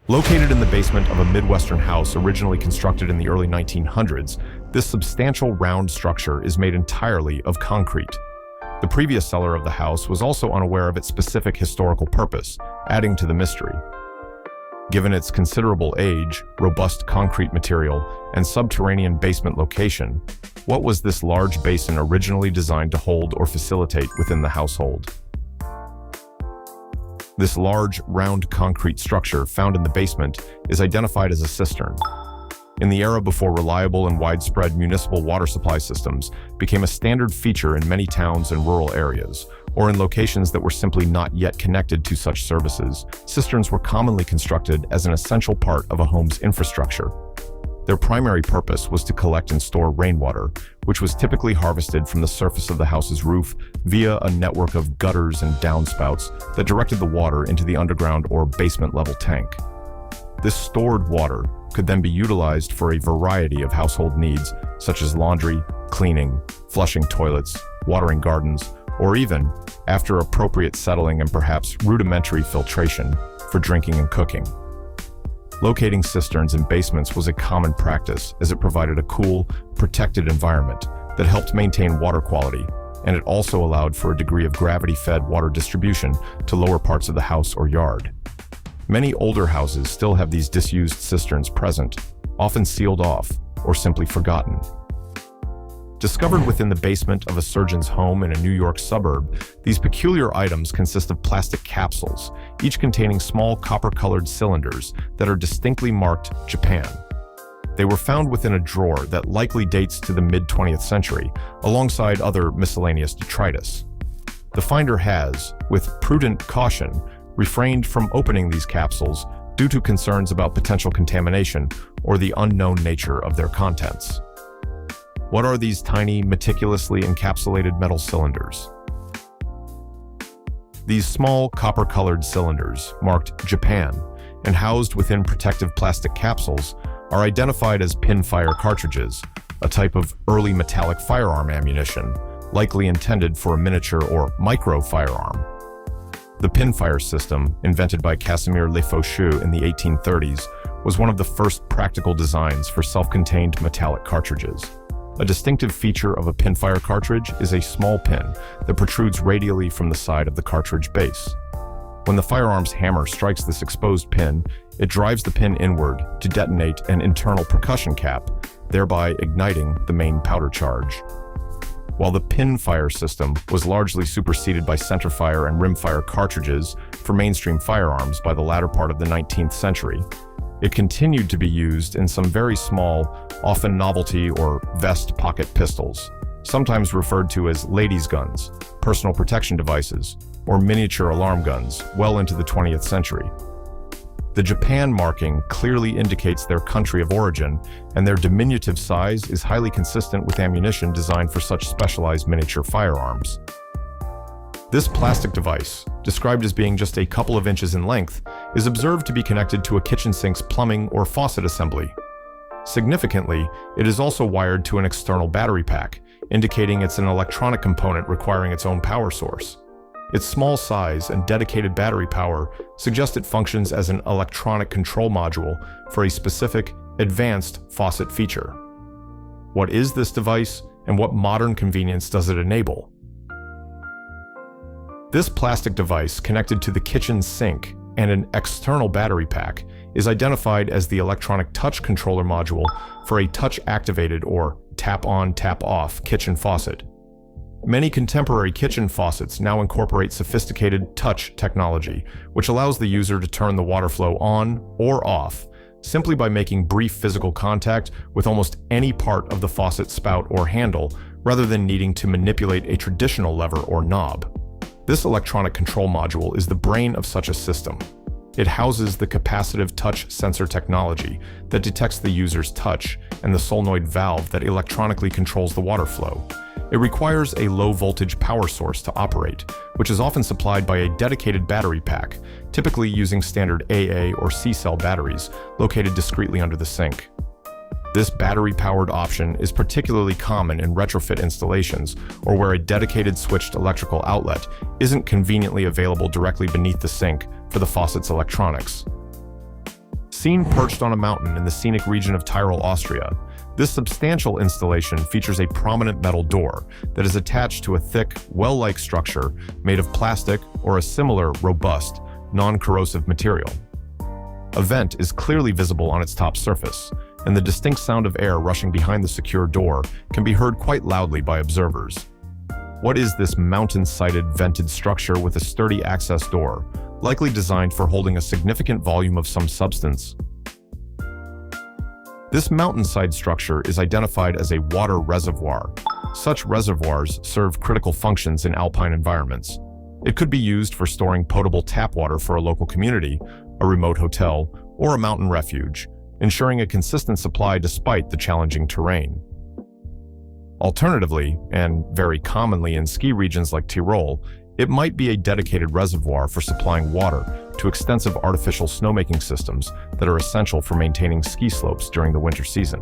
Located in the basement of a Midwestern house originally constructed in the early 1900s, this substantial round structure is made entirely of concrete. The previous seller of the house was also unaware of its specific historical purpose, adding to the mystery. Given its considerable age, robust concrete material, and subterranean basement location, what was this large basin originally designed to hold or facilitate within the household? This large, round concrete structure found in the basement is identified as a cistern. In the era before reliable and widespread municipal water supply systems became a standard feature in many towns and rural areas, or in locations that were simply not yet connected to such services, cisterns were commonly constructed as an essential part of a home's infrastructure. Their primary purpose was to collect and store rainwater, which was typically harvested from the surface of the house's roof via a network of gutters and downspouts that directed the water into the underground or basement-level tank. This stored water could then be utilized for a variety of household needs, such as laundry, cleaning, flushing toilets, watering gardens, or even, after appropriate settling and perhaps rudimentary filtration, for drinking and cooking. Locating cisterns in basements was a common practice as it provided a cool, protected environment that helped maintain water quality, and it also allowed for a degree of gravity-fed water distribution to lower parts of the house or yard. Many older houses still have these disused cisterns present, often sealed off or simply forgotten. Discovered within the basement of a surgeon's home in a New York suburb, these peculiar items consist of plastic capsules, each containing small copper-colored cylinders that are distinctly marked Japan. They were found within a drawer that likely dates to the mid-20th century, alongside other miscellaneous detritus. The finder has, with prudent caution, refrained from opening these capsules due to concerns about potential contamination or the unknown nature of their contents. What are these tiny, meticulously encapsulated metal cylinders? These small, copper-colored cylinders, marked Japan, and housed within protective plastic capsules, are identified as pinfire cartridges, a type of early metallic firearm ammunition, likely intended for a miniature or micro firearm. The pinfire system, invented by Casimir Le Faucheux in the 1830s, was one of the first practical designs for self-contained metallic cartridges. A distinctive feature of a pinfire cartridge is a small pin that protrudes radially from the side of the cartridge base. When the firearm's hammer strikes this exposed pin, it drives the pin inward to detonate an internal percussion cap, thereby igniting the main powder charge. While the pinfire system was largely superseded by centerfire and rimfire cartridges for mainstream firearms by the latter part of the 19th century, it continued to be used in some very small, often novelty or vest pocket pistols, sometimes referred to as ladies' guns, personal protection devices, or miniature alarm guns, well into the 20th century. The Japan marking clearly indicates their country of origin, and their diminutive size is highly consistent with ammunition designed for such specialized miniature firearms. This plastic device, described as being just a couple of inches in length, is observed to be connected to a kitchen sink's plumbing or faucet assembly. Significantly, it is also wired to an external battery pack, indicating it's an electronic component requiring its own power source. Its small size and dedicated battery power suggest it functions as an electronic control module for a specific, advanced faucet feature. What is this device, and what modern convenience does it enable? This plastic device, connected to the kitchen sink and an external battery pack, is identified as the electronic touch controller module for a touch-activated or tap-on, tap-off kitchen faucet. Many contemporary kitchen faucets now incorporate sophisticated touch technology, which allows the user to turn the water flow on or off simply by making brief physical contact with almost any part of the faucet spout or handle, rather than needing to manipulate a traditional lever or knob. This electronic control module is the brain of such a system. It houses the capacitive touch sensor technology that detects the user's touch and the solenoid valve that electronically controls the water flow. It requires a low-voltage power source to operate, which is often supplied by a dedicated battery pack, typically using standard AA or C-cell batteries located discreetly under the sink. This battery-powered option is particularly common in retrofit installations or where a dedicated switched electrical outlet isn't conveniently available directly beneath the sink for the faucet's electronics. Seen perched on a mountain in the scenic region of Tyrol, Austria, this substantial installation features a prominent metal door that is attached to a thick, well-like structure made of plastic or a similar, robust, non-corrosive material. A vent is clearly visible on its top surface, and the distinct sound of air rushing behind the secure door can be heard quite loudly by observers. What is this mountain-sided vented structure with a sturdy access door, likely designed for holding a significant volume of some substance? This mountainside structure is identified as a water reservoir. Such reservoirs serve critical functions in alpine environments. It could be used for storing potable tap water for a local community, a remote hotel, or a mountain refuge, ensuring a consistent supply despite the challenging terrain. Alternatively, and very commonly in ski regions like Tyrol, it might be a dedicated reservoir for supplying water to extensive artificial snowmaking systems that are essential for maintaining ski slopes during the winter season.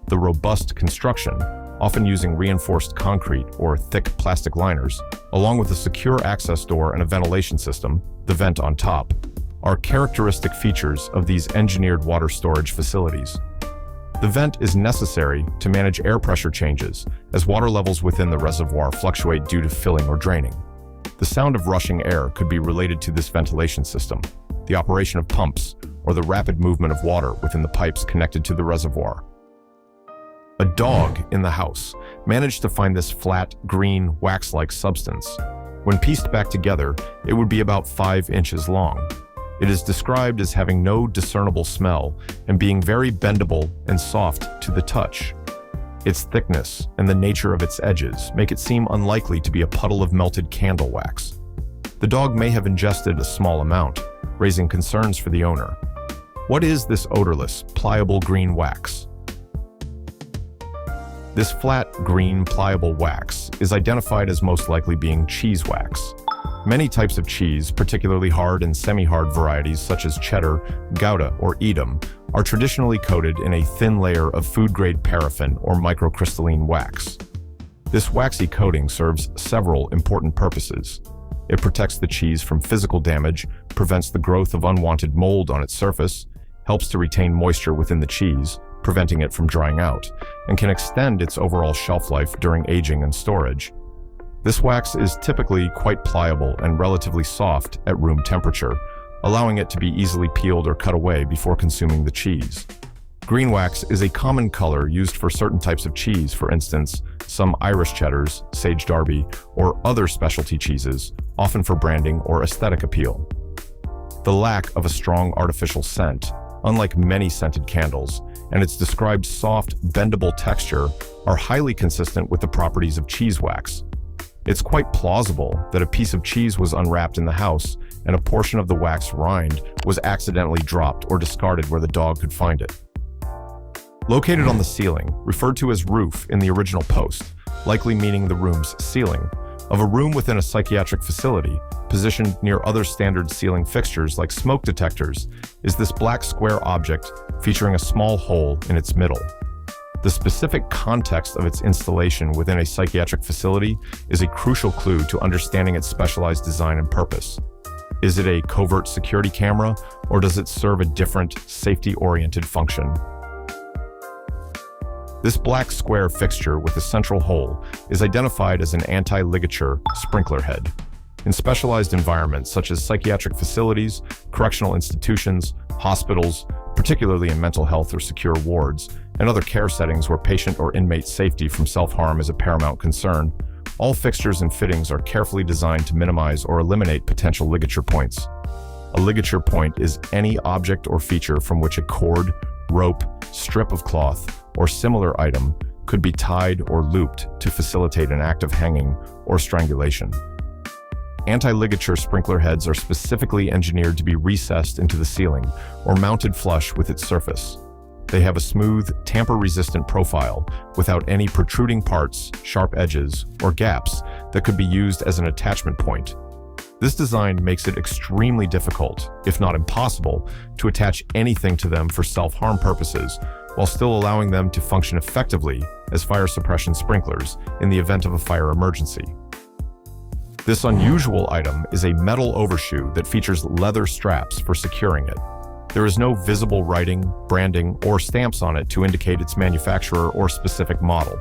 The robust construction, often using reinforced concrete or thick plastic liners, along with a secure access door and a ventilation system, the vent on top, are characteristic features of these engineered water storage facilities. The vent is necessary to manage air pressure changes, as water levels within the reservoir fluctuate due to filling or draining. The sound of rushing air could be related to this ventilation system, the operation of pumps, or the rapid movement of water within the pipes connected to the reservoir. A dog in the house managed to find this flat, green, wax-like substance. When pieced back together, it would be about 5 inches long. It is described as having no discernible smell and being very bendable and soft to the touch. Its thickness and the nature of its edges make it seem unlikely to be a puddle of melted candle wax. The dog may have ingested a small amount, raising concerns for the owner. What is this odorless, pliable green wax? This flat, green, pliable wax is identified as most likely being cheese wax. Many types of cheese, particularly hard and semi-hard varieties such as cheddar, Gouda, or Edam, are traditionally coated in a thin layer of food-grade paraffin or microcrystalline wax. This waxy coating serves several important purposes. It protects the cheese from physical damage, prevents the growth of unwanted mold on its surface, helps to retain moisture within the cheese, preventing it from drying out, and can extend its overall shelf life during aging and storage. This wax is typically quite pliable and relatively soft at room temperature, allowing it to be easily peeled or cut away before consuming the cheese. Green wax is a common color used for certain types of cheese, for instance, some Irish cheddars, Sage Derby, or other specialty cheeses, often for branding or aesthetic appeal. The lack of a strong artificial scent, unlike many scented candles, and its described soft, bendable texture are highly consistent with the properties of cheese wax. It's quite plausible that a piece of cheese was unwrapped in the house and a portion of the wax rind was accidentally dropped or discarded where the dog could find it. Located on the ceiling, referred to as roof in the original post, likely meaning the room's ceiling, of a room within a psychiatric facility, positioned near other standard ceiling fixtures like smoke detectors, is this black square object featuring a small hole in its middle. The specific context of its installation within a psychiatric facility is a crucial clue to understanding its specialized design and purpose. Is it a covert security camera, or does it serve a different, safety-oriented function? This black square fixture with a central hole is identified as an anti-ligature sprinkler head. In specialized environments such as psychiatric facilities, correctional institutions, hospitals, particularly in mental health or secure wards, and other care settings where patient or inmate safety from self-harm is a paramount concern, all fixtures and fittings are carefully designed to minimize or eliminate potential ligature points. A ligature point is any object or feature from which a cord, rope, strip of cloth, or similar item could be tied or looped to facilitate an act of hanging or strangulation. Anti-ligature sprinkler heads are specifically engineered to be recessed into the ceiling or mounted flush with its surface. They have a smooth, tamper-resistant profile without any protruding parts, sharp edges, or gaps that could be used as an attachment point. This design makes it extremely difficult, if not impossible, to attach anything to them for self-harm purposes, while still allowing them to function effectively as fire suppression sprinklers in the event of a fire emergency. This unusual item is a metal overshoe that features leather straps for securing it. There is no visible writing, branding, or stamps on it to indicate its manufacturer or specific model.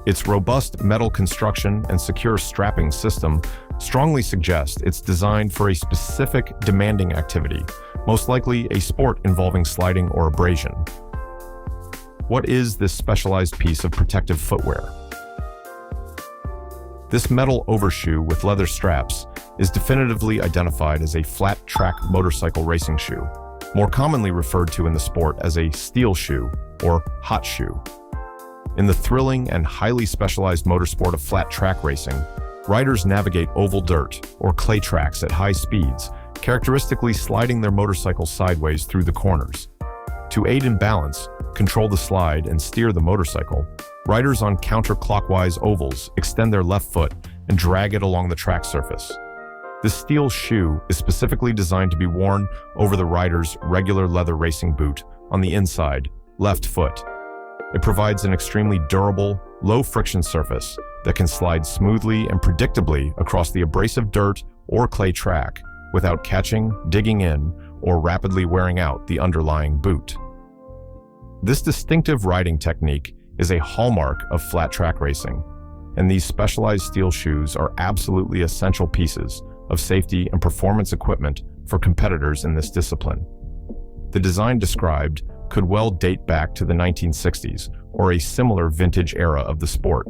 Its robust metal construction and secure strapping system strongly suggest it's designed for a specific demanding activity, most likely a sport involving sliding or abrasion. What is this specialized piece of protective footwear? This metal overshoe with leather straps is definitively identified as a flat-track motorcycle racing shoe, more commonly referred to in the sport as a steel shoe or hot shoe. In the thrilling and highly specialized motorsport of flat-track racing, riders navigate oval dirt or clay tracks at high speeds, characteristically sliding their motorcycles sideways through the corners. To aid in balance, control the slide, and steer the motorcycle, riders on counterclockwise ovals extend their left foot and drag it along the track surface. This steel shoe is specifically designed to be worn over the rider's regular leather racing boot on the inside, left foot. It provides an extremely durable, low-friction surface that can slide smoothly and predictably across the abrasive dirt or clay track without catching, digging in, or rapidly wearing out the underlying boot. This distinctive riding technique is a hallmark of flat-track racing, and these specialized steel shoes are absolutely essential pieces of safety and performance equipment for competitors in this discipline. The design described could well date back to the 1960s or a similar vintage era of the sport.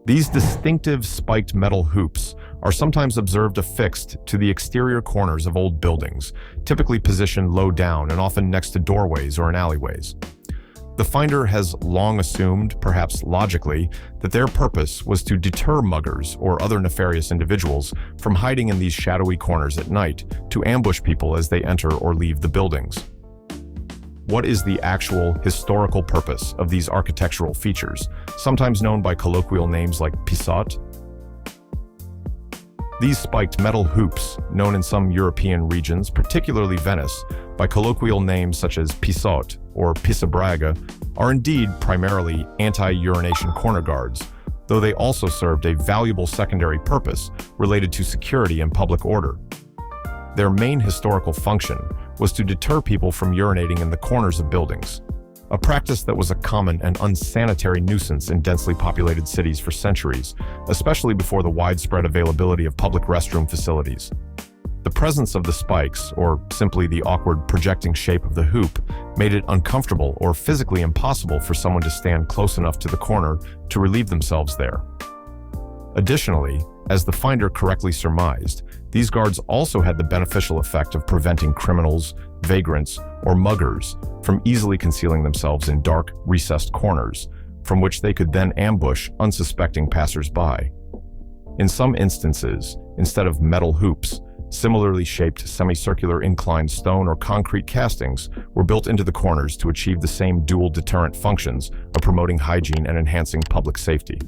These distinctive spiked metal hoops are sometimes observed affixed to the exterior corners of old buildings, typically positioned low down and often next to doorways or in alleyways. The finder has long assumed, perhaps logically, that their purpose was to deter muggers or other nefarious individuals from hiding in these shadowy corners at night to ambush people as they enter or leave the buildings. What is the actual historical purpose of these architectural features, sometimes known by colloquial names like pisot? These spiked metal hoops, known in some European regions, particularly Venice, by colloquial names such as pisot or pissabraga, are indeed primarily anti-urination corner guards, though they also served a valuable secondary purpose related to security and public order. Their main historical function was to deter people from urinating in the corners of buildings, a practice that was a common and unsanitary nuisance in densely populated cities for centuries, especially before the widespread availability of public restroom facilities. The presence of the spikes, or simply the awkward projecting shape of the hoop, made it uncomfortable or physically impossible for someone to stand close enough to the corner to relieve themselves there. Additionally, as the finder correctly surmised, these guards also had the beneficial effect of preventing criminals, vagrants, or muggers from easily concealing themselves in dark, recessed corners, from which they could then ambush unsuspecting passers-by. In some instances, instead of metal hoops, similarly shaped semicircular inclined stone or concrete castings were built into the corners to achieve the same dual deterrent functions of promoting hygiene and enhancing public safety.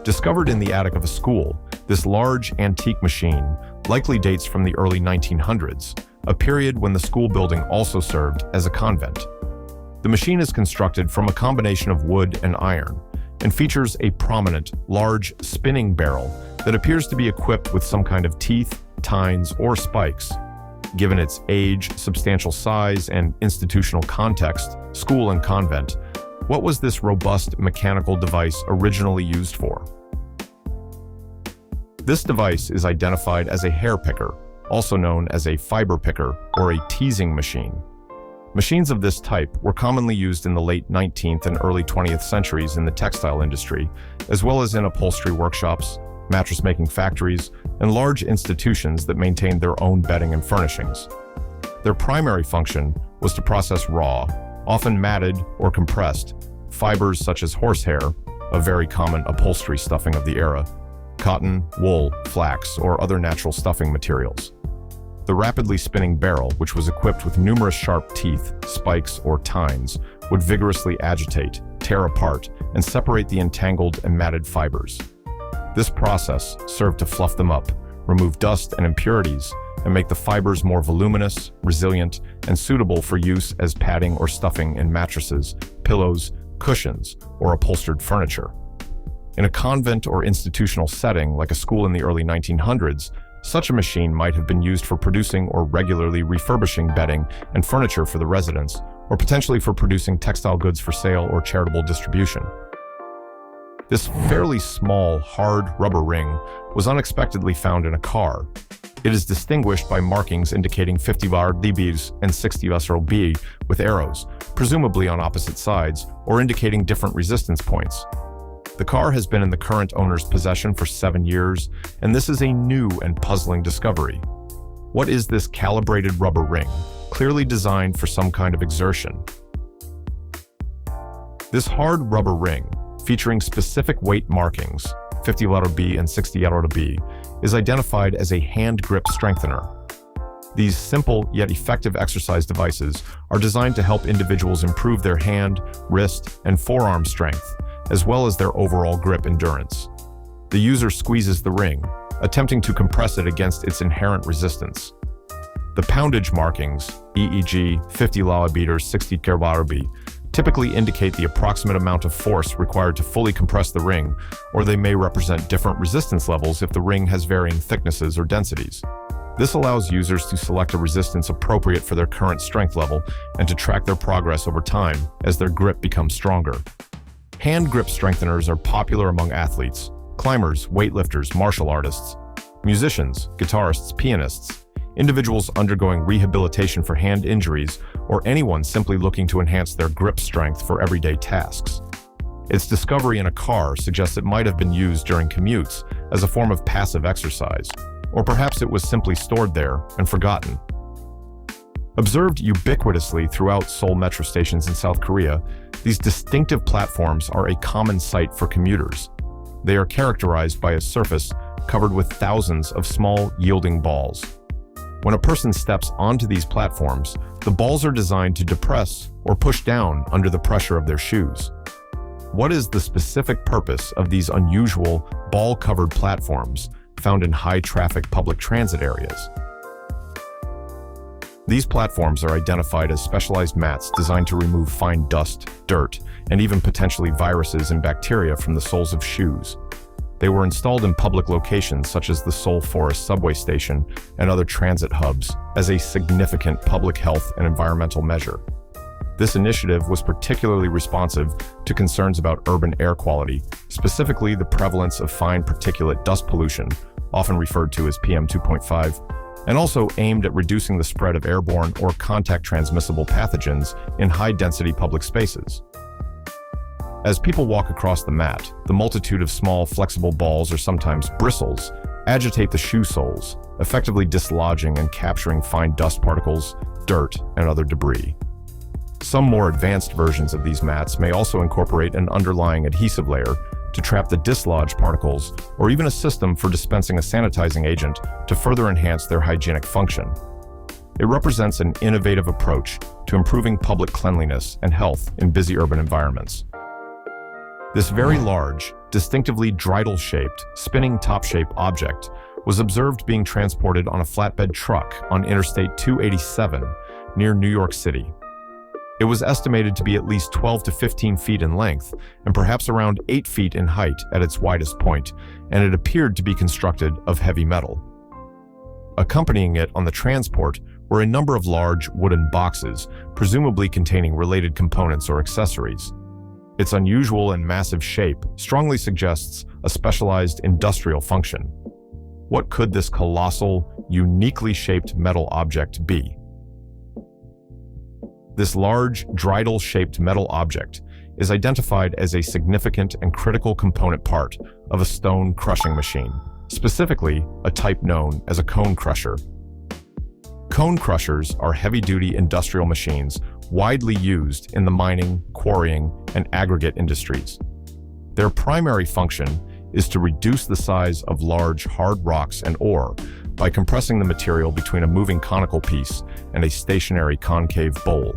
Discovered in the attic of a school, this large antique machine likely dates from the early 1900s, a period when the school building also served as a convent. The machine is constructed from a combination of wood and iron and features a prominent, large spinning barrel that appears to be equipped with some kind of teeth, tines, or spikes. Given its age, substantial size, and institutional context, school and convent, what was this robust mechanical device originally used for? This device is identified as a hair picker, also known as a fiber picker or a teasing machine. Machines of this type were commonly used in the late 19th and early 20th centuries in the textile industry, as well as in upholstery workshops, mattress-making factories, and large institutions that maintained their own bedding and furnishings. Their primary function was to process raw, often matted or compressed, fibers such as horsehair, a very common upholstery stuffing of the era, cotton, wool, flax, or other natural stuffing materials. The rapidly spinning barrel, which was equipped with numerous sharp teeth, spikes, or tines, would vigorously agitate, tear apart, and separate the entangled and matted fibers. This process served to fluff them up, remove dust and impurities, and make the fibers more voluminous, resilient, and suitable for use as padding or stuffing in mattresses, pillows, cushions, or upholstered furniture. In a convent or institutional setting like a school in the early 1900s, Such a machine might have been used for producing or regularly refurbishing bedding and furniture for the residents, or potentially for producing textile goods for sale or charitable distribution. This fairly small, hard rubber ring was unexpectedly found in a car. It is distinguished by markings indicating 50 dBs and 60 B with arrows, presumably on opposite sides, or indicating different resistance points. The car has been in the current owner's possession for 7 years, and this is a new and puzzling discovery. What is this calibrated rubber ring, clearly designed for some kind of exertion? This hard rubber ring, featuring specific weight markings, 50 B and 60 B, is identified as a hand grip strengthener. These simple yet effective exercise devices are designed to help individuals improve their hand, wrist, and forearm strength, as well as their overall grip endurance. The user squeezes the ring, attempting to compress it against its inherent resistance. The poundage markings, EEG 50 lb or 60 lb, typically indicate the approximate amount of force required to fully compress the ring, or they may represent different resistance levels if the ring has varying thicknesses or densities. This allows users to select a resistance appropriate for their current strength level and to track their progress over time as their grip becomes stronger. Hand grip strengtheners are popular among athletes, climbers, weightlifters, martial artists, musicians, guitarists, pianists, individuals undergoing rehabilitation for hand injuries, or anyone simply looking to enhance their grip strength for everyday tasks. Its discovery in a car suggests it might have been used during commutes as a form of passive exercise, or perhaps it was simply stored there and forgotten. Observed ubiquitously throughout Seoul metro stations in South Korea, these distinctive platforms are a common sight for commuters. They are characterized by a surface covered with thousands of small, yielding balls. When a person steps onto these platforms, the balls are designed to depress or push down under the pressure of their shoes. What is the specific purpose of these unusual, ball-covered platforms found in high-traffic public transit areas? These platforms are identified as specialized mats designed to remove fine dust, dirt, and even potentially viruses and bacteria from the soles of shoes. They were installed in public locations such as the Seoul Forest subway station and other transit hubs as a significant public health and environmental measure. This initiative was particularly responsive to concerns about urban air quality, specifically the prevalence of fine particulate dust pollution, often referred to as PM 2.5, and also aimed at reducing the spread of airborne or contact transmissible pathogens in high-density public spaces. As people walk across the mat, the multitude of small, flexible balls, or sometimes bristles, agitate the shoe soles, effectively dislodging and capturing fine dust particles, dirt, and other debris. Some more advanced versions of these mats may also incorporate an underlying adhesive layer to trap the dislodged particles, or even a system for dispensing a sanitizing agent to further enhance their hygienic function. It represents an innovative approach to improving public cleanliness and health in busy urban environments. This very large, distinctively Dreidel-shaped, spinning top-shape object was observed being transported on a flatbed truck on Interstate 287 near New York City. It was estimated to be at least 12 to 15 feet in length and perhaps around 8 feet in height at its widest point, and it appeared to be constructed of heavy metal. Accompanying it on the transport were a number of large wooden boxes, presumably containing related components or accessories. Its unusual and massive shape strongly suggests a specialized industrial function. What could this colossal, uniquely shaped metal object be? This large, Dreidel-shaped metal object is identified as a significant and critical component part of a stone crushing machine, specifically a type known as a cone crusher. Cone crushers are heavy-duty industrial machines widely used in the mining, quarrying, and aggregate industries. Their primary function is to reduce the size of large, hard rocks and ore by compressing the material between a moving conical piece and a stationary concave bowl.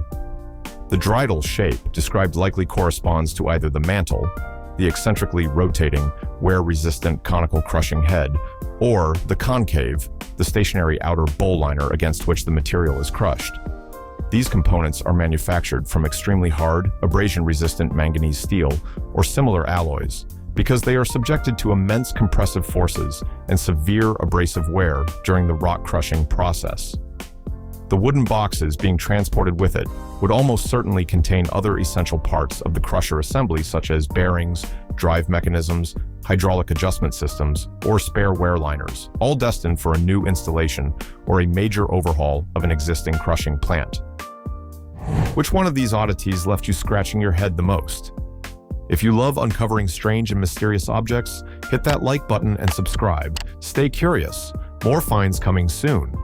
The Dreidel shape described likely corresponds to either the mantle, the eccentrically rotating, wear-resistant conical crushing head, or the concave, the stationary outer bowl liner against which the material is crushed. These components are manufactured from extremely hard, abrasion-resistant manganese steel or similar alloys, because they are subjected to immense compressive forces and severe abrasive wear during the rock crushing process. The wooden boxes being transported with it would almost certainly contain other essential parts of the crusher assembly, such as bearings, drive mechanisms, hydraulic adjustment systems, or spare wear liners, all destined for a new installation or a major overhaul of an existing crushing plant. Which one of these oddities left you scratching your head the most? If you love uncovering strange and mysterious objects, hit that like button and subscribe. Stay curious. More finds coming soon.